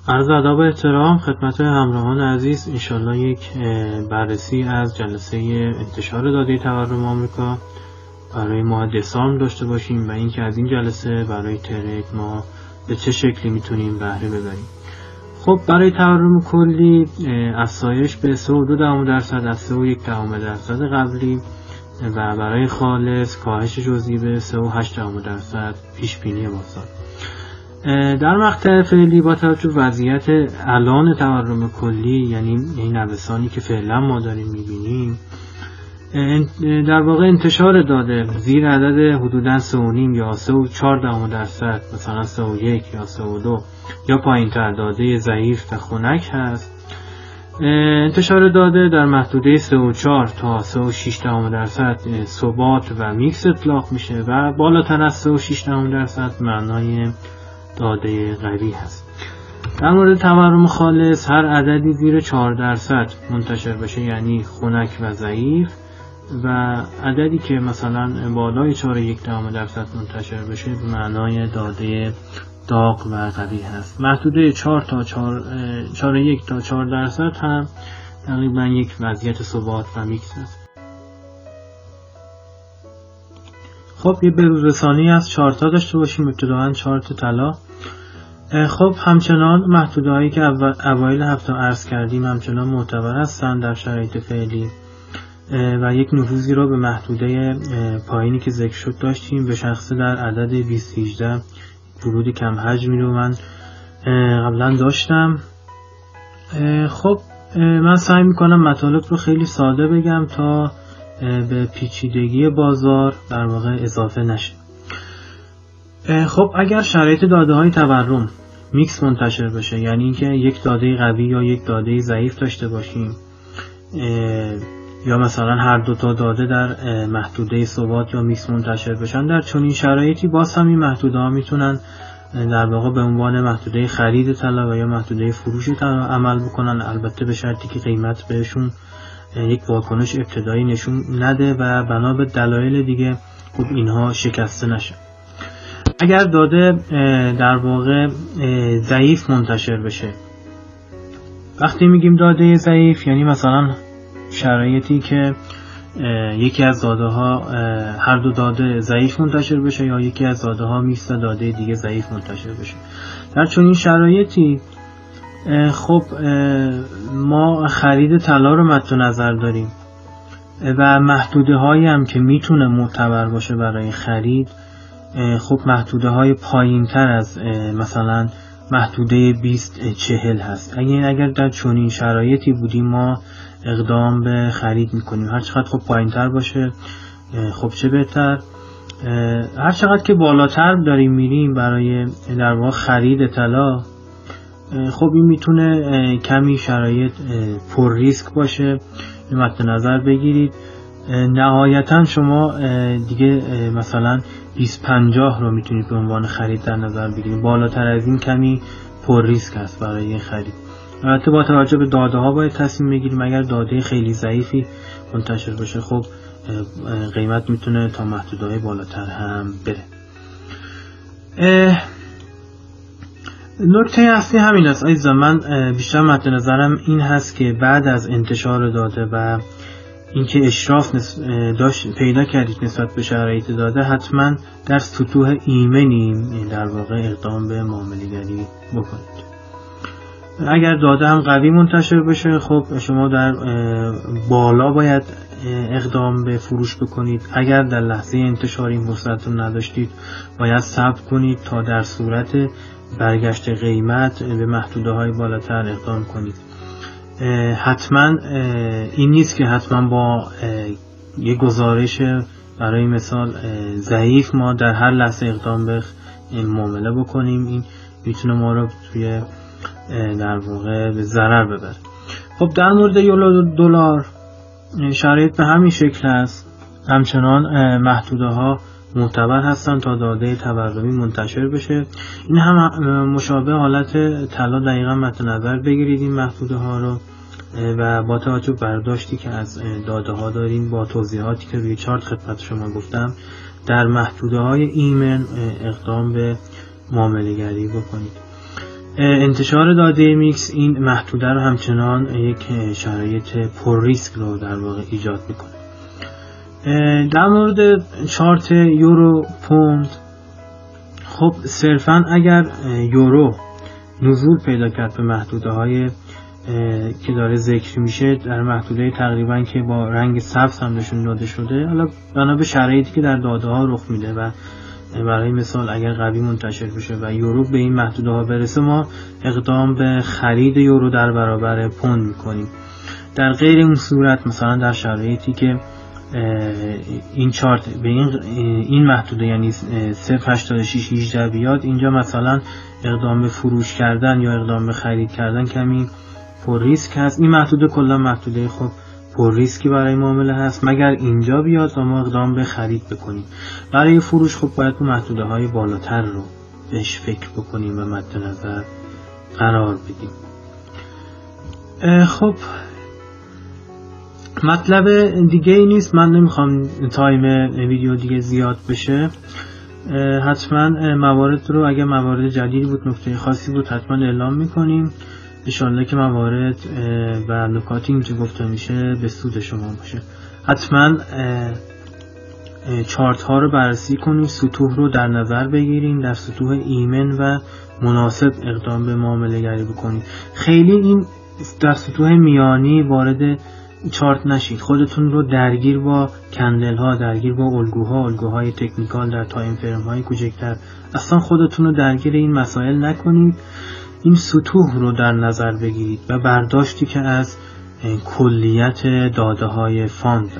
عرض ادب و احترام خدمت همراهان عزیز. انشالله یک بررسی از جلسه انتشار داده تورم آمریکا برای ماه دسامبر داشته باشیم و اینکه از این جلسه برای ترید ما به چه شکلی میتونیم بهره ببریم. خب برای تورم کلی افزایش به 3.2% از 3.1% قبلی و برای خالص کاهش جزئی به 3.8% پیش بینی بازار. در مقطع فعلی با توجه به وضعیت الان تورم کلی، یعنی این نوسانی که فعلا ما داریم میبینیم، در واقع انتشار داده زیر عدد حدوداً 3.5 یا 3.4% مثلا 3.1 یا 3.2 یا پایین‌تر داده ضعیف و خنک هست. انتشار داده در محدوده 3.4 تا 3.6% ثبات و میکس اطلاق میشه و بالاتر از 3.6% معنای داده قوی هست. در مورد تورم خالص هر عددی زیر 4% منتشر بشه یعنی خنک و ضعیف و عددی که مثلا بالای 4.1% منتشر بشه به معنای داده داغ و قوی هست. محدوده 4.1 تا 4% هم تقریبا یک وضعیت ثبات و میکس هست. خب یه بروزرسانی از چارتا داشته باشیم. ابتداً چارت طلا. خب همچنان محدوده هایی که اوایل هفته عرض کردیم همچنان معتبر هستند در شرایط فعلی و یک نفوذی رو به محدوده پایینی که ذکر شد داشتیم، به شخصه در عدد 2018 ورود کم حجمی رو من قبلا داشتم. خب من سعی میکنم مطالب رو خیلی ساده بگم تا به پیچیدگی بازار در واقع اضافه نشه. خب اگر شرایط داده های تورم میکس منتشر بشه، یعنی اینکه یک داده قوی یا یک داده ضعیف داشته باشیم یا مثلا هر دو تا داده در محدوده ثبات یا میکس منتشر بشن، در چنین شرایطی باز هم این محدوده ها میتونن در واقع به عنوان محدوده خرید طلا و یا محدوده فروش طلا عمل بکنن، البته به شرطی که قیمت بهشون یک واکنش ابتدایی نشون نده و بنا به دلایل دیگه خب اینها شکسته نشه. اگر داده در واقع ضعیف منتشر بشه، وقتی میگیم داده ضعیف یعنی مثلا شرایطی که یکی از داده ها هر دو داده ضعیف منتشر بشه یا یکی از داده ها میکس داده دیگه ضعیف منتشر بشه. در چنین شرایطی خب ما خرید طلا رو مد نظر داریم و محدوده هایی هم که میتونه معتبر باشه برای خرید، خب محدوده های پایین تر از مثلا محدوده 20-40 هست. اگر در چنین شرایطی بودیم ما اقدام به خرید میکنیم. هر چقدر خب پایین تر باشه خب چه بهتر. هر چقدر که بالاتر داریم میریم برای در واقع خرید طلا، خب این میتونه کمی شرایط پر ریسک باشه، مد نظر بگیرید. نهایتا شما دیگه مثلا 20-50 رو میتونید به عنوان خرید در نظر بگیرید. بالاتر از این کمی پر ریسک است برای خرید. البته با توجه به داده ها باید تصمیم بگیریم. اگر داده خیلی ضعیفی منتشر بشه خب قیمت میتونه تا محدوده های بالاتر هم بره. نکته اصلی همین است عزیزان. من بیشتر مد نظرم این هست که بعد از انتشار داده و اینکه اشراف پیدا کردید نسبت به شرایط داده، حتما در سطوح ایمنی در واقع اقدام به معامله‌گری بکنید. اگر داده هم قوی منتشر بشه خب شما در بالا باید اقدام به فروش بکنید. اگر در لحظه انتشار این فرصت رو نداشتید باید صبر کنید تا در صورت برگشت قیمت به محدوده های بالاتر اقدام کنید. حتما این نیست که حتما با یک گزارش برای مثال ضعیف ما در هر لحظه اقدام به معامله بکنیم. این میتونه ما رو توی در واقع به ضرر ببره. خب در مورد یورو دلار شرایط به همین شکل است. همچنان محدوده ها معتبر هستن تا داده تورمی منتشر بشه. این هم مشابه حالت طلا دقیقا مد نظر بگیرید این محدوده ها رو و با توجه برداشتی که از داده ها داریم با توضیحاتی که روی چارت خدمت شما گفتم در محدوده های ایمن اقدام به معامله گری بکنید. انتشار داده میکس این محدوده رو همچنان یک شرایط پر ریسک رو در واقع ایجاد میکنه. در مورد چارت یورو پوند، خب صرفا اگر یورو نزول پیدا کرد به محدوده های که داره ذکر میشه، در محدوده تقریبا که با رنگ سبز هم نشون داده شده، حالا بنا به شرایطی که در داده ها رخ میده و برای مثال اگر قوی منتشر بشه و یورو به این محدوده ها برسه، ما اقدام به خرید یورو در برابر پوند میکنیم. در غیر اون صورت، مثلا در شرایطی که این چارت به این محدوده یعنی 0.8618 بیاد، اینجا مثلا اقدام به فروش کردن یا اقدام به خرید کردن کمی پر ریسک هست. این محدوده کلا محدوده خب پر ریسکی برای معامله هست، مگر اینجا بیاد و ما اقدام به خرید بکنیم. برای فروش خب باید تو محدوده های بالاتر رو بهش فکر بکنیم و مد نظر قرار بدیم. خب مطلب دیگه ای نیست، من نمیخوام تایم ویدیو دیگه زیاد بشه. حتما موارد رو، اگر موارد جدیدی بود، نکته خاصی بود، حتما اعلام میکنیم. انشالله که موارد و نکاتی اینجا گفته میشه به سود شما باشه. حتما چارت ها رو بررسی کنید، سطوح رو در نظر بگیرید، در سطوح ایمن و مناسب اقدام به معامله گری بکنید. خیلی این در سطوح میانی وارد چارت نشید، خودتون رو درگیر با کندل ها، درگیر با الگوهای تکنیکال در تایم فریم های کوچکتر، اصلا خودتون رو درگیر این مسائل نکنید. این سطوح رو در نظر بگیرید و برداشتی که از کلیت داده های فاند